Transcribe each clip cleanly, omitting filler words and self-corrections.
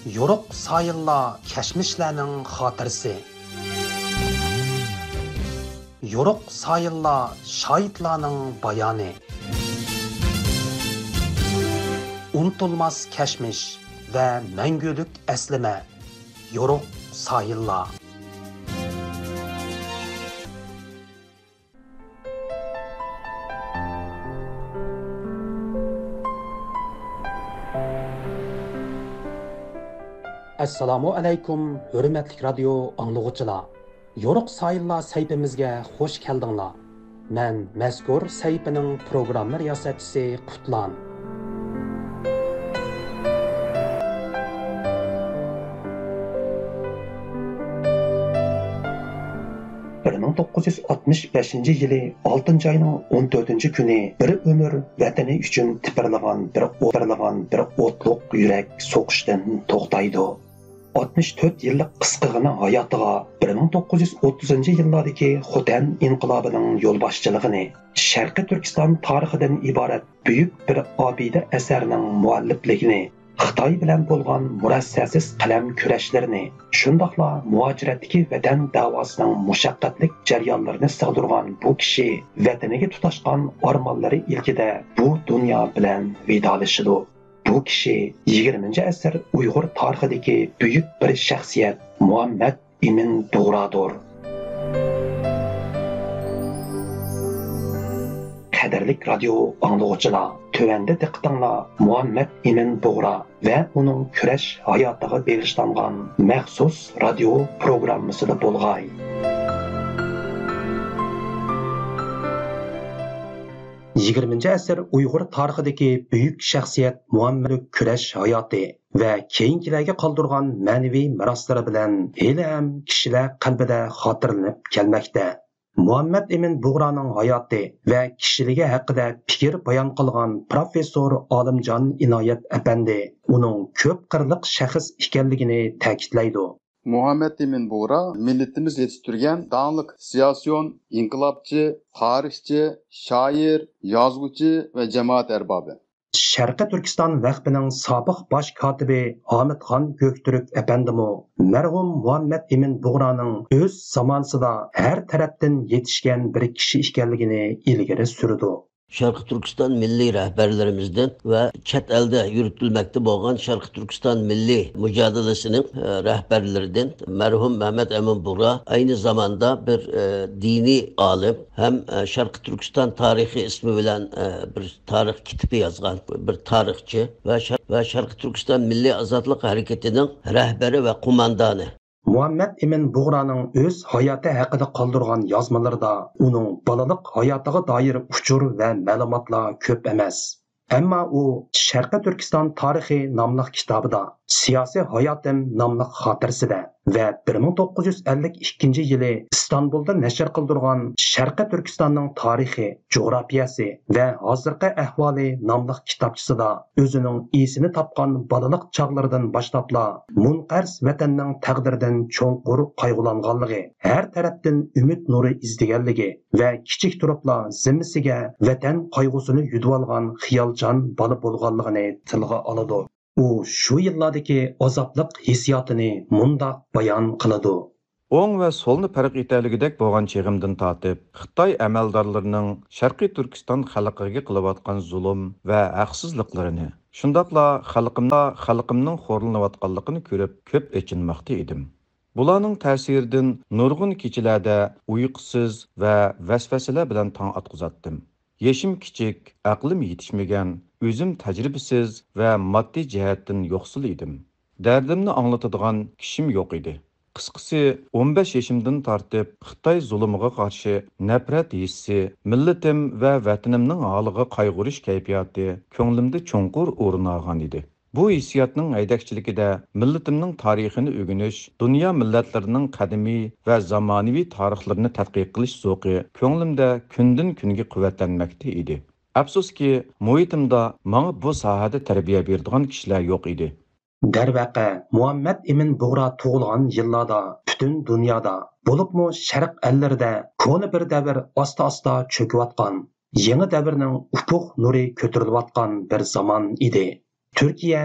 Yoruq sayılla keşmişlerinin hatırsı. Yoruq sayılla şahitlarının bayanı. Unutulmaz keşmiş ve mengülük esleme. Yoruq sayılla. Assalamu alaykum, hürmetlik radyo anlıqçılar. Yoruq sayılla sayfimizge hoş geldinglar. Men mazkur sayfining programma riyosatchisi Qutlan. 1965 yılı 6. ayının 14. günü bir ömür vatani üçün tipirlagan bir otluq yürek soqışdan to'xtaydi. 64 yıllık qısqagina hayotiga 1930 yıllardaki Xotan inqilobining yo'l boshchiligini, Sharqiy Turkiston tarixidan iborat büyük bir abida asarining muallifligini, Xitoy bilan bo'lgan murassasiz qalam kurashlarini, shundoqla muhojiratdagi vatan davosining mushaqqatlik jarayonlarini sig'dirgan bu kishi vataniga tutashgan armonlari ilkida bu dunyo bilan vidolashidi. Bu kishi 20. asr Uyg'ur tarixidagi büyük bir shaxsiyat Muhammad Emin Bug'rodir. Qadirlik radyo anlıqçılar, tövende diqqətinizlər Muhammad Emin Bug'ro ve onun kurash hayotiga bag'ishlangan maxsus radio programmasida bo'lg'ay. Yigirminci asr Uyg'ur tarixidagi buyuk shaxsiyat Muhammad kurash hayoti ve keyingilarga qoldirgan ma'naviy meroslari bilan hali ham kishilar qalbida xotirlanib kelmoqda. Muhammad Emin Bug'roning hayoti ve kishiligi haqida fikr bayon qilgan professor Olimjon Inoyat apandi uning ko'p qirliq shaxs ekanligini ta'kidlaydi. Muhammad Emin Bug'ro millatimiz yetishtirgan dаңlıq siyosiyon, inqilobchi, tarixchi, shoir, yozuvchi ve jamoat arbobi. Sharqiy Turkiston vaqtining sobiq bosh kotibi Hamidxon Göktürk apandimi marhum Muhammad Emin Bug'roning o'z zamonasida har tarafdan yetishgan bir kishi ekanligini ilgari surdi. Şarkı Türkistan milli rehberlerimizden ve chet elde yürütülmekte olan Şarkı Türkistan milli mücadelesinin rehberlerinden merhum Mehmet Emin Bug'ro aynı zamanda bir dini alim hem Şarkı Türkistan tarihi ismi bilen bir tarih kitabı yazgan bir tarihçi ve Şarkı Türkistan Milli Azadlık Hareketi'nin rehberi ve kumandanı. Muhammad Emin Bug'roning o'z hayoti haqida qoldirgan yozmalarida uning balalik hayotiga doir uchur va ma'lumotlar ko'p emas. Ammo u Sharqiy Turkiston tarixi nomli kitobida, Siyosiy hayotim nomli xotirasida va 1952 yili İstanbulda nashr qildirgan Sharqiy Turkistonning tarixi, jo'grafiyasi va hozirgi ahvoli nomli kitobchisida o'zining esini topgan balalik chog'laridan boshlabla munqars vatanning taqdiridan cho'nqur qayg'ulanganligi, har tarafdan umid nuri izdeganligi va kichik turibla zimmasiga vatan qayg'usini yutib olgan xiyolchan bola bo'lganligini tilga oladi. U shu yillardagi azobliq hissiyotini mundaq bayon qiladi. Oң ve solni farq etərligidək bolğan çığımdan tatib, Xitay əməldarlarının Şərqi Türkistan xalqiga qilayotgan zulm və haqsızlıqlarını, şundaqla xalqımның xorlanıyotganlığını görüb köp echinmoqda edim. Bularning ta'siridan nurg'un kechalarda uyqusiz va vasvasalar bilan tong atqizatdim. Yeşim kichik, aqlim yetishmagan, o'zim tajribasiz va moddiy jihatdan yo'qsil edim. Dardimni anglatadigan kishim yo'q edi. Qısqası 15 yaşımdan tartib Xitay zulümüge qarşı nefret hissi, milletim ve vatanımның halıga qayg'urish kayfiyati ko'nglimda cho'nqur o'rin olgan edi. Bu hissiyatning aydakchiligida milletimning tarixini o'rganish, dunyo millatlarining qadimiy va zamonaviy tarixlarini tadqiq qilish zo'qi ko'nglimda kundan kunga quvvatlanmoqda edi. Afsuski, muhitimda menga bu sohada tarbiya beradigan kishilar yo'q edi. Darvaqa Muhammad Emin Bug'ro tug'ilgan yillarda butun dunyoda, bo'libmi sharq ellarida ko'ni bir davr asta-asta cho'kayotgan, yangi davrning ufuq nuri ko'tarilayotgan bir zamon edi. Turkiya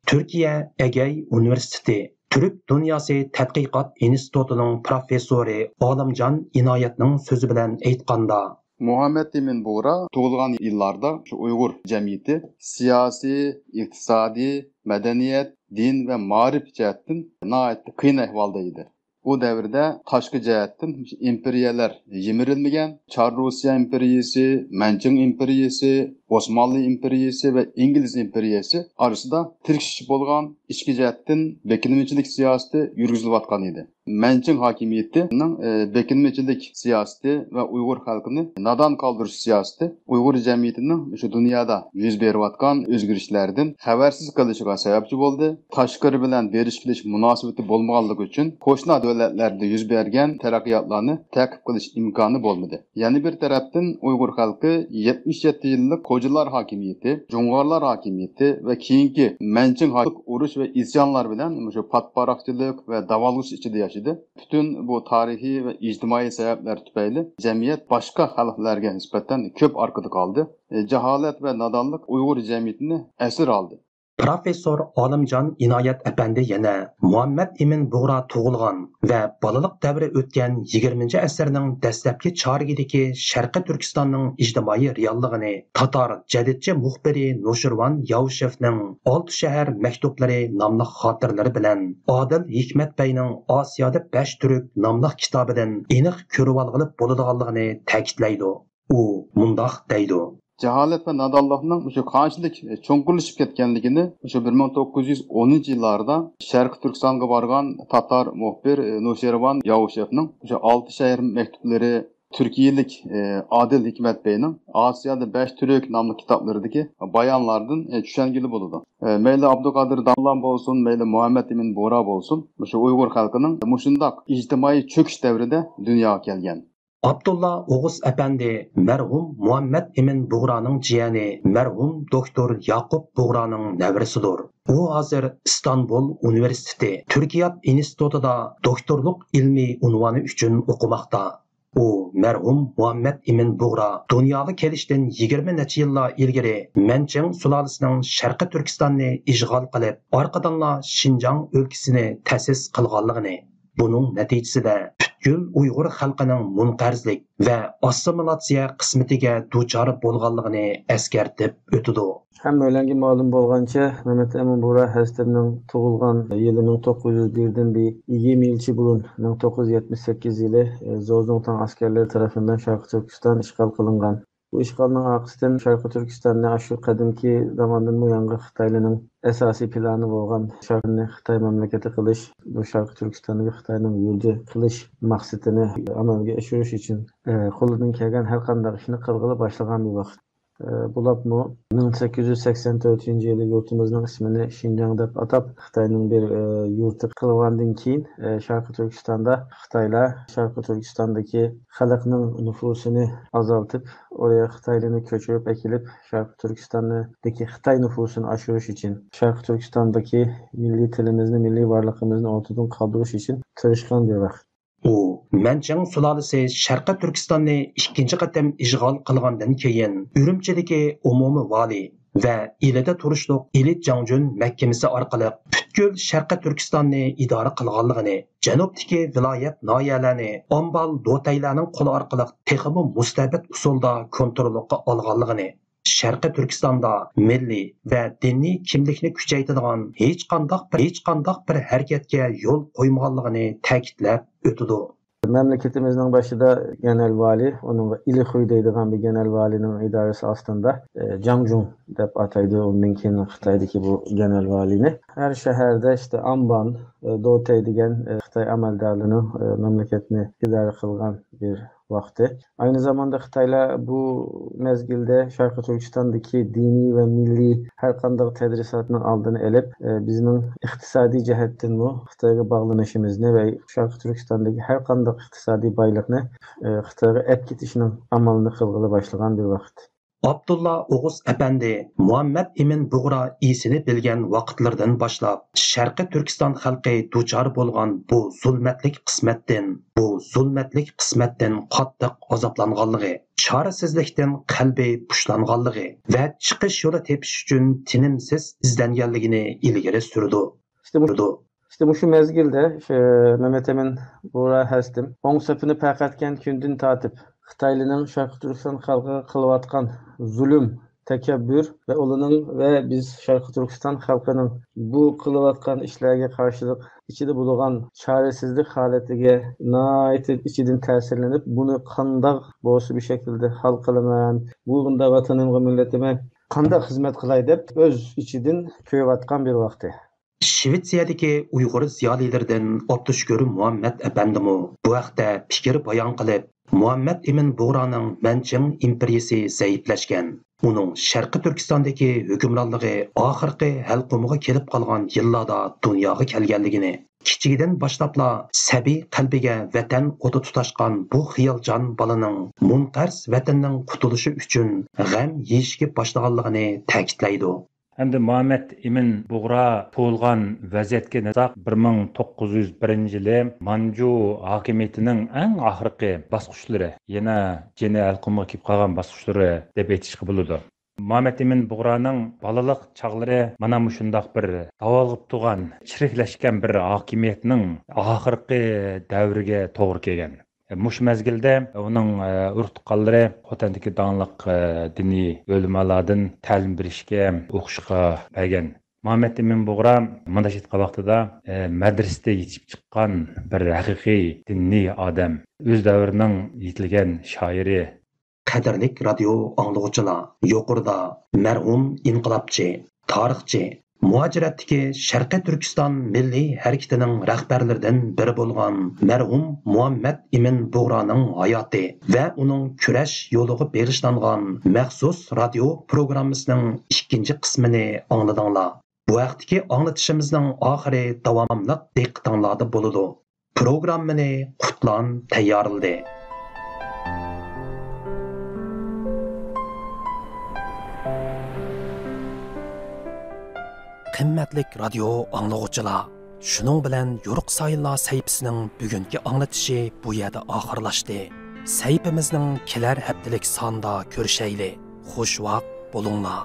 Türkiye Egey Üniversitesi Türk Dünyası Tadqiqat İnstitutu'nun professori Olimjon Inoyatning so'zi bilan aytganda, Muhammed Emin Buğra tug'ilgan yillarda şu Uyg'ur jamiyati siyosiy, iqtisodiy, madaniyat, din va ma'rif jihatdan nihoyatda qiyin ahvolda edi. Bu davrda tashqi jihatdan imperiyalar yimirilmagan, Char Rusiya imperiyasi, Manchung imperiyasi, Osmanlı imperiyasi ve İngiliz imperiyasi arasında tirkişish bo'lgan ichki jihatdan bekinmachilik siyosati yurgizilayotgan edi. Manchung hokimiyatining bekinmachilik siyosati va Uyg'ur xalqini nodon qoldirish siyosati Uyg'ur jamiyatining shu dunyoda yuz berayotgan o'zgarishlardan xabarsiz qolishiga sababchi bo'ldi. Tashqari bilan berish kelish munosabati bo'lmaganligi uchun qo'shni davlatlarda yuz bergan taraqqiyotlarni ta'qib qilish imkoni bo'lmadi. Yana bir tarafdan Uyg'ur xalqi 77 yillik Qo'jilar hokimiyati, Jo'ng'orlar hokimiyati va keyingi Manchung urush va isyonlar bilan shu patparaqchilik va davolg'ish ichida yashadi. Bütün bu tarixiy va ijtimoiy sabablar tufayli jamiyat boshqa xalqlarga nisbatan ko'p orqada qoldi. Jaholat va nodonlik Uyg'ur jamiyatini asir oldi. Professor Olimjon Inoyat apandi yana Muhammed Emin Buğra tug'ilgan va bolalik davri o'tgan 20-asrning dastlabki chorigidagi Sharqi Turkistonning ijtimoiy realligini Tatar jadidchi muxbiri Noshirvan Yavshevning 6 shahar maktublari nomli xotiralari bilan Odil Hikmatbeyning Osiyoda 5 turk nomli kitobidan aniq ko'rib olg'ilib bo'ladiganligini ta'kidlaydi. U mundoq deydi: Jaholat va nodonlikning shu qanchalik cho'nqirlashib ketganligini shu 1910-yillarda Sharq Turkistonga borgan Tatar muxbir Noshirvan Yavshevning shu 6 shahar maktublari, Türkiyalik Adil Hikmatbeyning Osiyoda 5 turk nomli kitoblaridagi bayonlardan tushungili bo'ladi. Mayli Abduqodir Damlan bo'lsin, mayli Muhammed Emin Buğra bo'lsin, shu Uyg'ur xalqining mushundoq ijtimoiy cho'kish davrida dunyoga kelgan. Abdullah Oğuz Efendi merhum Muhammed Emin Buğra'nın ciyani merhum Doktor Yakup Buğra'nın nevrisidir. O hazır İstanbul Üniversitesi Türkiyat İnstitutu'da doktorluk ilmi unvanı için okumakta. O merhum Muhammed Emin Buğra dünyaga kelishdan 20 necha yillar ilgari Manchung sulolasining Sharqi Turkistonni ishg'ol qilib, orqadanla Xinjiang o'lkasini ta'sis qilganligini, buning natijasida butkul Uyg'ur xalqining munqarzlik va assimilyatsiya qismatiga duchor bo'lganligini eskartib o'tdi. Hammalarga ma'lum bo'lgancha, Muhammed Emin Buğra Hazratlarining tug'ilgan yili 1901dan 20 yilcha burun 1978 yili Zozongtang askarlari tomonidan Sharqi Turkiston ishg'ol qilingan. Bu ishg'olning aqibatidan Sharqi Turkistonni shu qadimki zamondan buyangi Xitoylarning asosiy plani bo'lgan Sharqni Xitoy mamlakati qilish, bu Sharqi Turkistonni Xitoyning yurti qilish maqsadini amalga oshirish uchun qo'lidan kelgan har qanday ishni qilg'ili boshlagan bir vaqt. Bulabmu 1884 yılı yurtimizning ismini Xinjiang deb atab Xitoyning bir yurti qilgandan keyin Sharqi Turkistonda Xitoylar Sharqi Turkistondagi xalqning nüfusini azaltib, oraya Xitoylarni ko'chirib akilib, Sharqi Turkistondagi Xitoy nüfusini oshirish uchun, Sharqi Turkistondagi milliy tilimizni, milliy varlığımızı ortadan qaldirish uchun tirishgan bir vaqt. U Manchung sulolasi Sharqi Turkistonni ikkinchi qatam ishg'ol qilgandan keyin Urumchidagi umumiy vali va Ilida turishliq Ilit Jangjun mahkamasi orqali butkul Sharqi Turkistonni idora qilganligini, janubdagi viloyat noyalarni Ombal Dotaylarning qo'li orqali texmi mustabid usulda kontrolga olganligini, Sharqi Turkistonda milliy va diniy kimlikni kuchaytiradigan hech qanday bir harakatga yo'l qo'ymaganligini ta'kidlab o'tdi. Memleketimizin başında genel vali, onun İlixuy deydiğen bir genel valinin idaresi aslında Jangjun deb ataydı, ondan keyin Xitoydagi bu genel valini. Her şehirde işte Amban, Dotay degan Xitoy amaldorlarining memleketni idora qilgan bir vaqti. Aynı zamanda Xitoylar bu mezgilde Sharqi Turkistondagi diniy va milliy har qanday tadrisotning oldini olib, bizning iqtisodiy jihatdan bu Xitoyga bog'lanishimizni va Sharqi Turkistondagi har qanday iqtisodiy boylikni Xitoyga olib ketishning amalini qilg'ili boshlagan bir vaqt. Abdullah Oğuz Efendi, Muhammed Emin Buğra isini bilgen vaqtlardan başlap, Şarkı Türkistan xalqi duçar bolgan bu zulmetlik qismetden qattiq azaplanganlığı, çaresizlikten qalbi pushlanganlığı ve çıkış yolu tepish uchun tinimsiz izlenganligini ilgari surdi. İşte bu şu mezgilde Mehmet Emin Buğra Həstim, oң söpünü payqatgan kündün tatip, Xitaylı'nın Şarkı Türkistan halkı kılıvatkan zulüm, tekebbür ve olunun ve biz Şarkı Türkistan halkının bu kılıvatkan işlerge karşılık içinde bulunan çaresizlik haletine nait içidin tesirlenip bunu kandak boğusu bir şekilde halkılamayan, bugunda vatanım ve milletime kandak hizmet kılay dep öz içidin köyvatkan bir vakti. Şvetsiyadagi Uyg'ur ziyolilardan Abduşkür Muhammed Efendimu bu vaqtda fikr bayon qilib, Muhammed Emin Buğra'nın Manching imperiyasi zaiflashgan. Uning Sharqi Turkistondagi hukmronligi oxirgi halqumiga kelib qolgan yillarda dunyoga kelganligini, kichigidan boshlabla sabiy qalbiga vatan o'ti tutashgan bu xiyoljon bolaning munqars vatanning qutulishi uchun g'am yeyishga boshlaganligini ta'kidlaydi. Endi Muhammed Emin Buğra tug'ilgan vaziyatga nazar 1901-yili Manju hokimiyatining eng oxirgi bosqichlari, yana jeni alqumga kelib qolgan bosqichlari deb aytishga bo'ladi. Muhammed Emin Buğra'ning balalik chog'lari mana shundoq bir davolg'ib turgan, chiriklashgan bir hokimiyatning oxirgi davriga to'g'ri kelgan. Mush mezgilde onun urtuqqanlari Xotandagi dаңlıq diniy o'limalardan ta'lim berishga, o'qishga bergan. Muhammed Emin Buğra mana shu vaqtida madrasada yetib chiqqan bir haqiqiy diniy odam, o'z davrining yetilgan shoiri. Qadrlik radio anglag'uchilar, yuqorida marhum inqilobchi, tarixchi, muajiratdagi Sharqiy Turkiston milliy harakatining rahbarlaridan biri bo'lgan marhum Muhammed Emin Buğra'ning hayoti va uning kurash yo'liga bag'ishlangan maxsus radio programmasining ikkinchi qismini angladinglar. Bu vaqtdagi anglatishimizning oxiri davomli diqqatinglarda bo'ladi. Programmani Qutlan tayyorladi. Qimmatlik radio anglag'uchilar, shuning bilan Yo'ruq sayillar sayfisining bugungi anglatishi bu yerda oxirlashdi. Sayfimizning kelar haftalik sonda ko'rishayli. Xush vaqt bo'linglar.